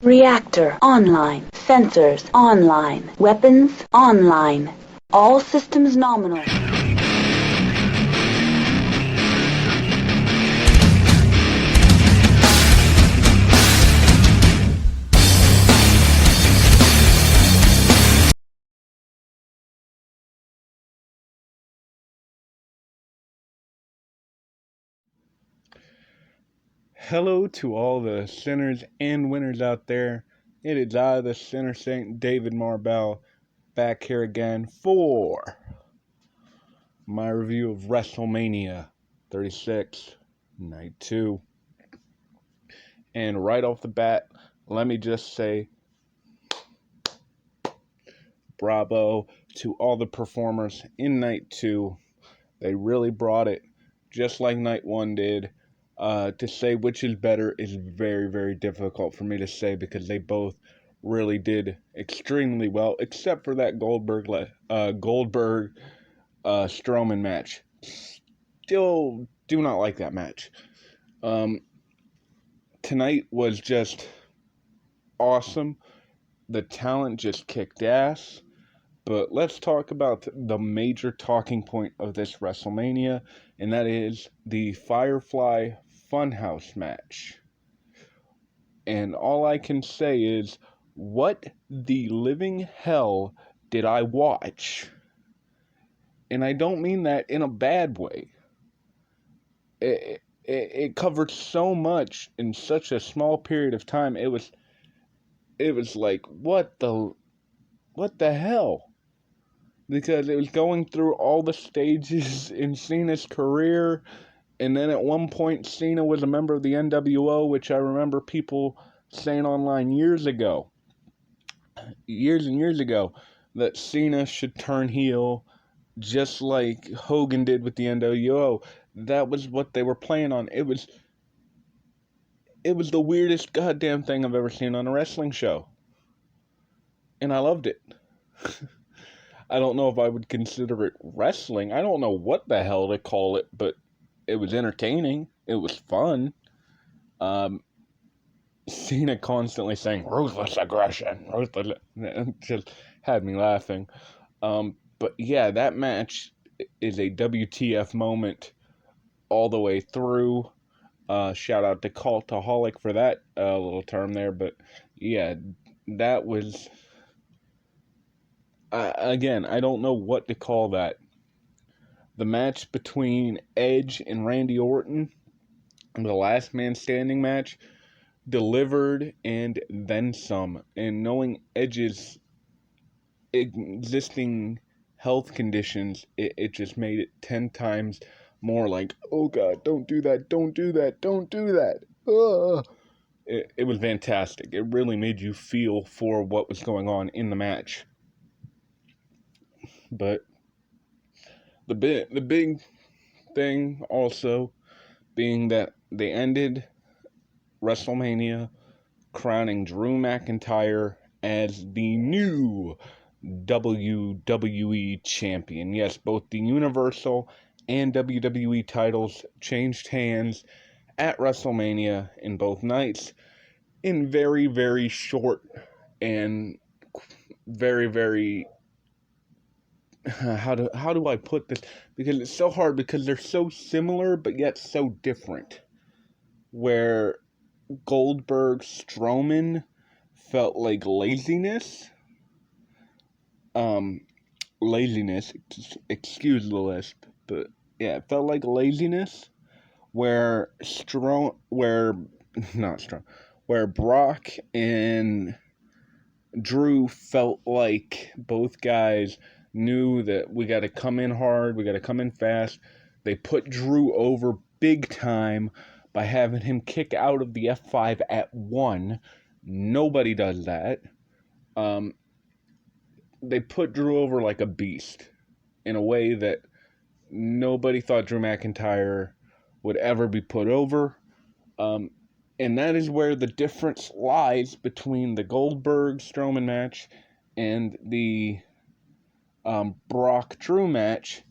Reactor online. Sensors online. Weapons online. All systems nominal. Hello to all the sinners and winners out there. It is I, the Sinner Saint David Marbell, back here again for my review of WrestleMania 36, Night 2. And right off the bat, let me just say bravo to all the performers in Night 2. They really brought it, just like Night 1 did. To say which is better is very, very difficult for me to say because they both really did extremely well, except for that Goldberg Strowman match. Still do not like that match. Tonight was just awesome. The talent just kicked ass. But let's talk about the major talking point of this WrestleMania, and that is the Firefly Funhouse match. And all I can say is, what the living hell did I watch? And I don't mean that in a bad way. It covered so much in such a small period of time. It was like, what the hell? Because it was going through all the stages in Cena's career, and then at one point Cena was a member of the NWO, which I remember people saying online years and years ago, that Cena should turn heel just like Hogan did with the NWO. That was what they were playing on. It was the weirdest goddamn thing I've ever seen on a wrestling show. And I loved it. I don't know if I would consider it wrestling. I don't know what the hell to call it, but it was entertaining. It was fun. Cena constantly saying ruthless aggression, just had me laughing. But yeah, that match is a WTF moment all the way through. Shout out to Cultaholic for that little term there. But yeah, that was... again, I don't know what to call that. The match between Edge and Randy Orton, the last man standing match, delivered and then some. And knowing Edge's existing health conditions, it just made it 10 times more like, oh God, don't do that, don't do that, don't do that. It was fantastic. It really made you feel for what was going on in the match. But the big thing also being that they ended WrestleMania crowning Drew McIntyre as the new WWE Champion. Yes, both the Universal and WWE titles changed hands at WrestleMania in both nights in very, very short and very, very... how do I put this? Because it's so hard, because they're so similar but yet so different. Where Goldberg Strowman felt like laziness. Excuse the lisp, but yeah, it felt like laziness. Where Brock and Drew felt like both guys knew that we got to come in hard, we got to come in fast. They put Drew over big time by having him kick out of the F5 at 1. Nobody does that. They put Drew over like a beast in a way that nobody thought Drew McIntyre would ever be put over. And that is where the difference lies between the Goldberg-Strowman match and the Brock-Drew match,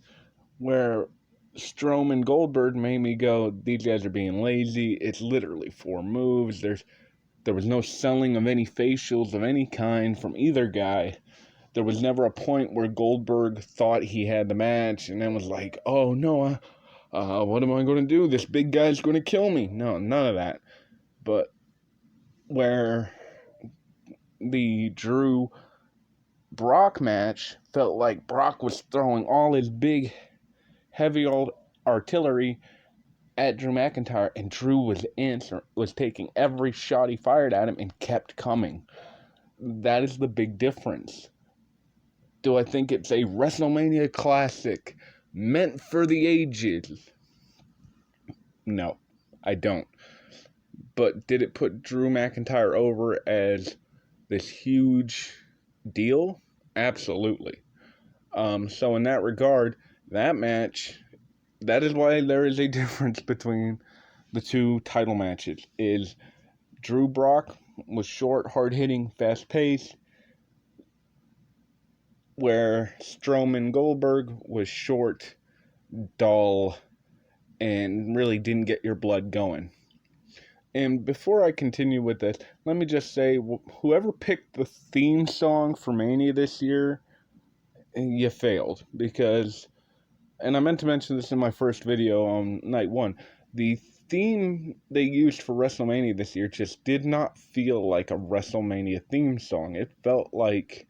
where Strowman-Goldberg made me go, these guys are being lazy. It's literally 4 moves. There's There was no selling of any facials of any kind from either guy. There was never a point where Goldberg thought he had the match and then was like, oh no, what am I going to do? This big guy's going to kill me. No, none of that. But where the Drew Brock match felt like Brock was throwing all his big, heavy old artillery at Drew McIntyre, and Drew was taking every shot he fired at him and kept coming. That is the big difference. Do I think it's a WrestleMania classic meant for the ages? No, I don't. But did it put Drew McIntyre over as this huge deal? Absolutely. So in that regard, that match, that is why there is a difference between the two title matches. Is Drew Brock was short, hard-hitting, fast-paced, where Strowman Goldberg was short, dull, and really didn't get your blood going. And before I continue with this, let me just say, whoever picked the theme song for Mania this year, you failed. Because, and I meant to mention this in my first video on night one, the theme they used for WrestleMania this year just did not feel like a WrestleMania theme song. It felt like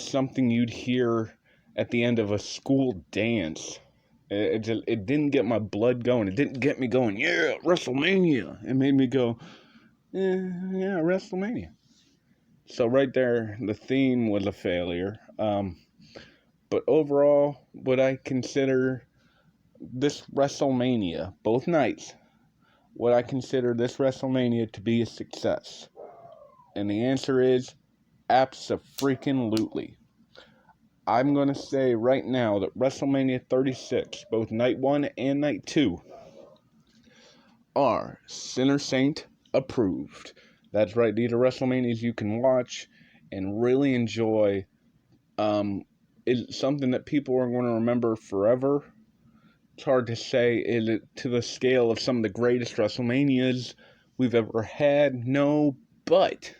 something you'd hear at the end of a school dance. It didn't get my blood going. It didn't get me going, yeah, WrestleMania. It made me go, yeah, WrestleMania. So right there, the theme was a failure. But overall, would I consider this WrestleMania, both nights, would I consider this WrestleMania to be a success? And the answer is abso-freaking-lutely. I'm going to say right now that WrestleMania 36, both night 1 and night 2, are Sinner Saint approved. That's right, these are WrestleManias you can watch and really enjoy. Is something that people are going to remember forever? It's hard to say. Is it to the scale of some of the greatest WrestleManias we've ever had? No, but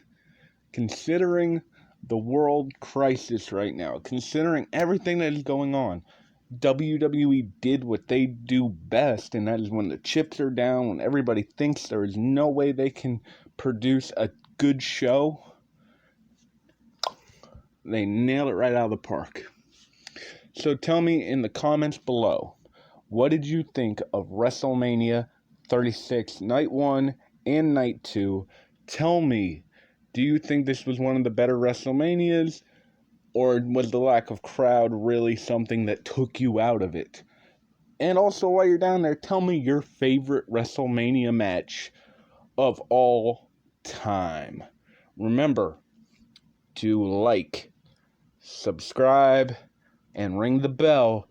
considering the world crisis right now, considering everything that is going on, WWE did what they do best, and that is when the chips are down, when everybody thinks there is no way they can produce a good show, they nail it right out of the park. So tell me in the comments below, what did you think of WrestleMania 36, Night 1 and Night 2? Tell me, do you think this was one of the better WrestleManias? Or was the lack of crowd really something that took you out of it? And also, while you're down there, tell me your favorite WrestleMania match of all time. Remember to like, subscribe, and ring the bell,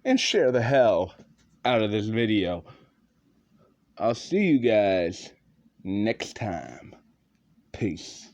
and share the hell out of this video. I'll see you guys next time. Peace.